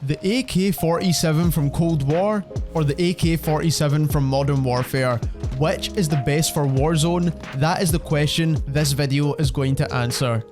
The AK-47 from Cold War or the AK-47 from Modern Warfare? Which is the best for Warzone? That is the question this video is going to answer.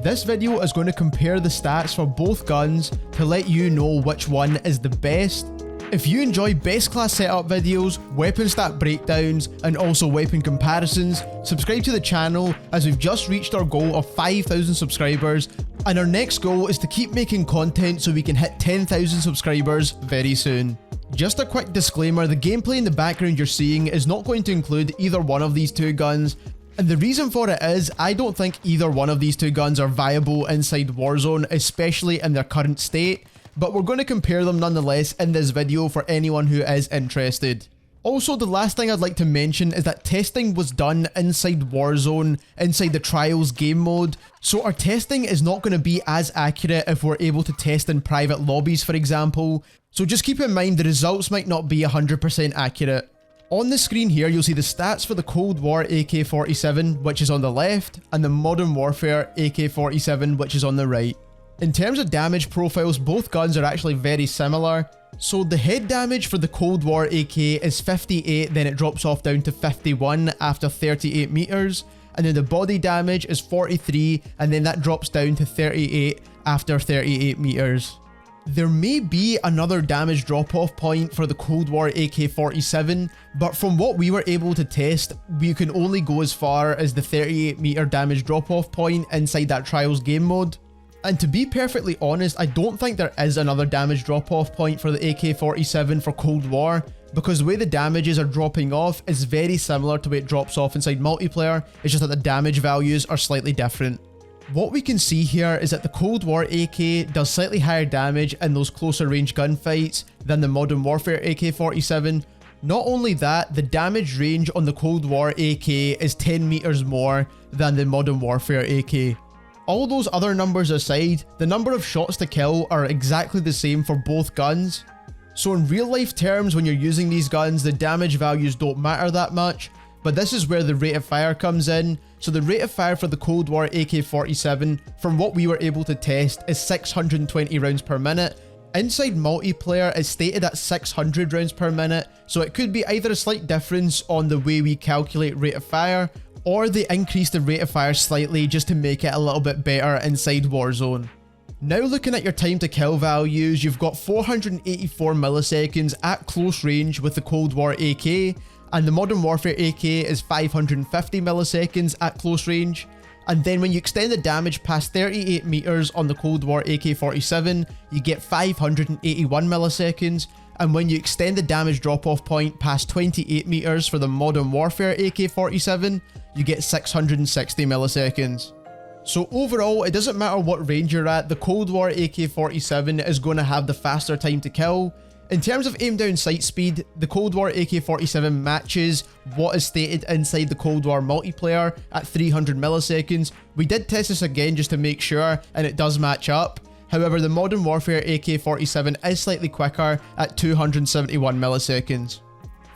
This video is going to compare the stats for both guns to let you know which one is the best. If you enjoy best class setup videos, weapon stat breakdowns, and also weapon comparisons, subscribe to the channel as we've just reached our goal of 5,000 subscribers, and our next goal is to keep making content so we can hit 10,000 subscribers very soon. Just a quick disclaimer, the gameplay in the background you're seeing is not going to include either one of these two guns, and the reason for it is I don't think either one of these two guns are viable inside Warzone, especially in their current state. But we're going to compare them nonetheless in this video for anyone who is interested. Also, the last thing I'd like to mention is that testing was done inside Warzone, inside the Trials game mode, so our testing is not going to be as accurate if we're able to test in private lobbies, for example. So just keep in mind the results might not be 100% accurate. On the screen here, you'll see the stats for the Cold War AK-47, which is on the left, and the Modern Warfare AK-47, which is on the right. In terms of damage profiles, both guns are actually very similar. So the head damage for the Cold War AK is 58, then it drops off down to 51 after 38 meters. And then the body damage is 43, and then that drops down to 38 after 38 meters. There may be another damage drop-off point for the Cold War AK-47, but from what we were able to test, we can only go as far as the 38 meter damage drop-off point inside that Trials game mode. And to be perfectly honest, I don't think there is another damage drop-off point for the AK-47 for Cold War, because the way the damages are dropping off is very similar to the way it drops off inside multiplayer, it's just that the damage values are slightly different. What we can see here is that the Cold War AK does slightly higher damage in those closer range gunfights than the Modern Warfare AK-47. Not only that, the damage range on the Cold War AK is 10 meters more than the Modern Warfare AK. All those other numbers aside, the number of shots to kill are exactly the same for both guns. So in real life terms, when you're using these guns, the damage values don't matter that much, but this is where the rate of fire comes in. So the rate of fire for the Cold War AK-47, from what we were able to test, is 620 rounds per minute. Inside multiplayer, it's stated at 600 rounds per minute, so it could be either a slight difference on the way we calculate rate of fire, or they increase the rate of fire slightly just to make it a little bit better inside Warzone. Now looking at your time to kill values, you've got 484 milliseconds at close range with the Cold War AK, and the Modern Warfare AK is 550 milliseconds at close range. And then when you extend the damage past 38 meters on the Cold War AK-47, you get 581 milliseconds. And when you extend the damage drop-off point past 28 meters for the Modern Warfare AK-47, you get 660 milliseconds. So overall, it doesn't matter what range you're at, the Cold War AK-47 is going to have the faster time to kill. In terms of aim down sight speed, the Cold War AK-47 matches what is stated inside the Cold War multiplayer at 300 milliseconds. We did test this again just to make sure, and it does match up. However, the Modern Warfare AK-47 is slightly quicker at 271 milliseconds.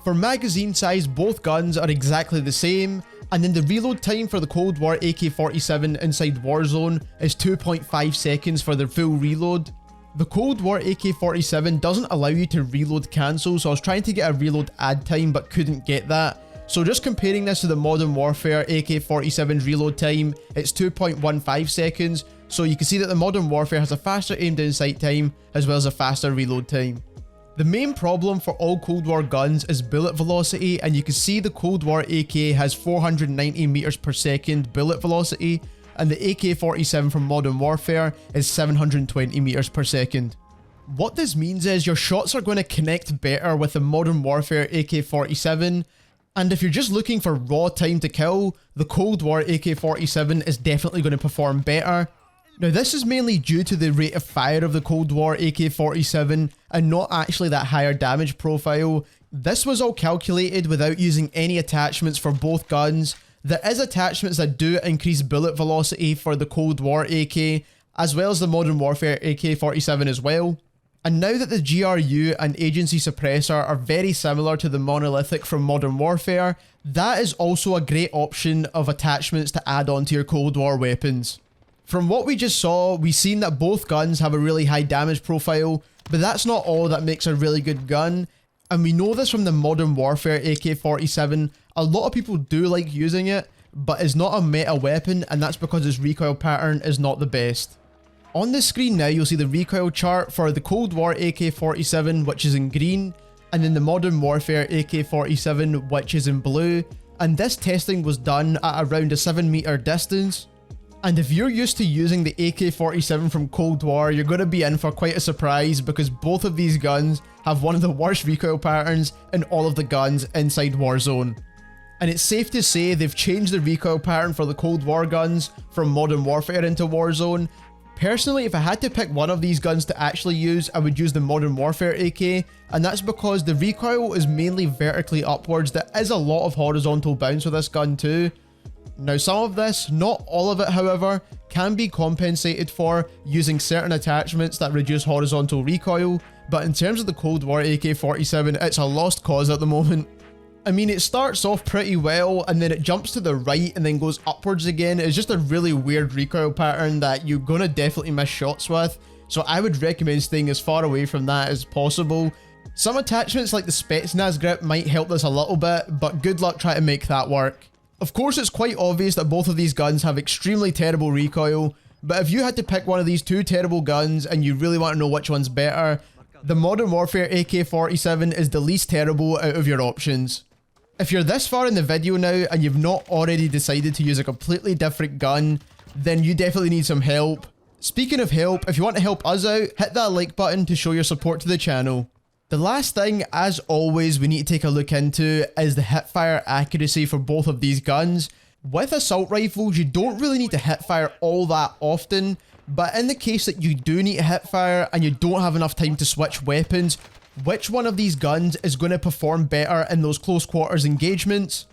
For magazine size, both guns are exactly the same, and then the reload time for the Cold War AK-47 inside Warzone is 2.5 seconds for the full reload. The Cold War AK-47 doesn't allow you to reload cancel, so I was trying to get a reload add time but couldn't get that. So just comparing this to the Modern Warfare AK-47 reload time, it's 2.15 seconds. So you can see that the Modern Warfare has a faster aim down sight time as well as a faster reload time. The main problem for all Cold War guns is bullet velocity, and you can see the Cold War AK has 490 meters per second bullet velocity, and the AK-47 from Modern Warfare is 720 meters per second. What this means is your shots are going to connect better with the Modern Warfare AK-47, and if you're just looking for raw time to kill, the Cold War AK-47 is definitely going to perform better. Now this is mainly due to the rate of fire of the Cold War AK-47 and not actually that higher damage profile. This was all calculated without using any attachments for both guns. There is attachments that do increase bullet velocity for the Cold War AK, as well as the Modern Warfare AK-47 as well. And now that the GRU and agency suppressor are very similar to the monolithic from Modern Warfare, that is also a great option of attachments to add on to your Cold War weapons. From what we just saw, we've seen that both guns have a really high damage profile, But that's not all that makes a really good gun, and we know this from the Modern Warfare AK47. A lot of people do like using it, but it's not a meta weapon, and that's because its recoil pattern is not the best. On the screen now, you'll see the recoil chart for the Cold War AK47, which is in green, and then the Modern Warfare AK47, which is in blue, and this testing was done at around a 7-meter distance. And if you're used to using the AK47 from Cold War, you're going to be in for quite a surprise, because both of these guns have one of the worst recoil patterns in all of the guns inside Warzone. And it's safe to say they've changed the recoil pattern for the Cold War guns from Modern Warfare into Warzone. Personally, if I had to pick one of these guns to actually use, I would use the Modern Warfare AK, and that's because the recoil is mainly vertically upwards. There is a lot of horizontal bounce with this gun too. Now some of this, not all of it however, can be compensated for using certain attachments that reduce horizontal recoil, but in terms of the Cold War AK47, it's a lost cause at the moment. I mean, it starts off pretty well, and then it jumps to the right and then goes upwards again. It's just a really weird recoil pattern that you're gonna definitely miss shots with, so I would recommend staying as far away from that as possible. Some attachments like the Spetsnaz grip might help this a little bit, but good luck trying to make that work. Of course, it's quite obvious that both of these guns have extremely terrible recoil, but if you had to pick one of these two terrible guns and you really want to know which one's better, the Modern Warfare AK47 is the least terrible out of your options. If you're this far in the video now and you've not already decided to use a completely different gun, then you definitely need some help. Speaking of help, if you want to help us out, hit that like button to show your support to the channel. The last thing, as always, we need to take a look into is the hipfire accuracy for both of these guns. With assault rifles, you don't really need to hipfire all that often, but in the case that you do need to hipfire and you don't have enough time to switch weapons, which one of these guns is going to perform better in those close quarters engagements?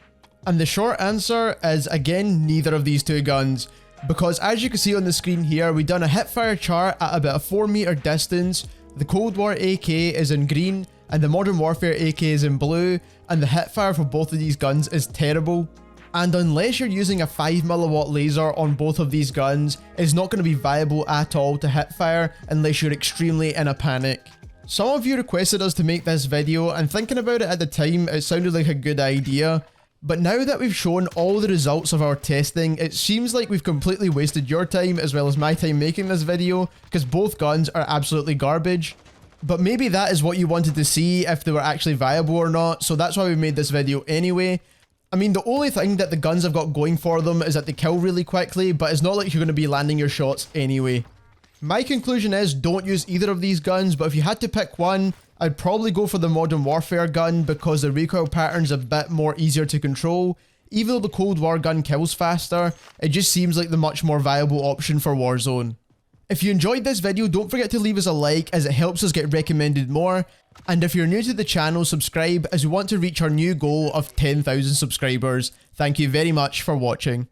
And the short answer is, again, neither of these two guns. Because as you can see on the screen here, we've done a hipfire chart at about a 4-meter distance. The Cold War AK is in green, and the Modern Warfare AK is in blue, and the hipfire for both of these guns is terrible. And unless you're using a 5mm laser on both of these guns, it's not going to be viable at all to hipfire unless you're extremely in a panic. Some of you requested us to make this video, and thinking about it at the time, it sounded like a good idea. But now that we've shown all the results of our testing, it seems like we've completely wasted your time as well as my time making this video, because both guns are absolutely garbage. But maybe that is what you wanted to see, if they were actually viable or not, so that's why we made this video anyway. I mean, the only thing that the guns have got going for them is that they kill really quickly, but it's not like you're going to be landing your shots anyway. My conclusion is, don't use either of these guns, but if you had to pick one, I'd probably go for the Modern Warfare gun because the recoil pattern's a bit more easier to control. Even though the Cold War gun kills faster, it just seems like the much more viable option for Warzone. If you enjoyed this video, don't forget to leave us a like, as it helps us get recommended more. And if you're new to the channel, subscribe, as we want to reach our new goal of 10,000 subscribers. Thank you very much for watching.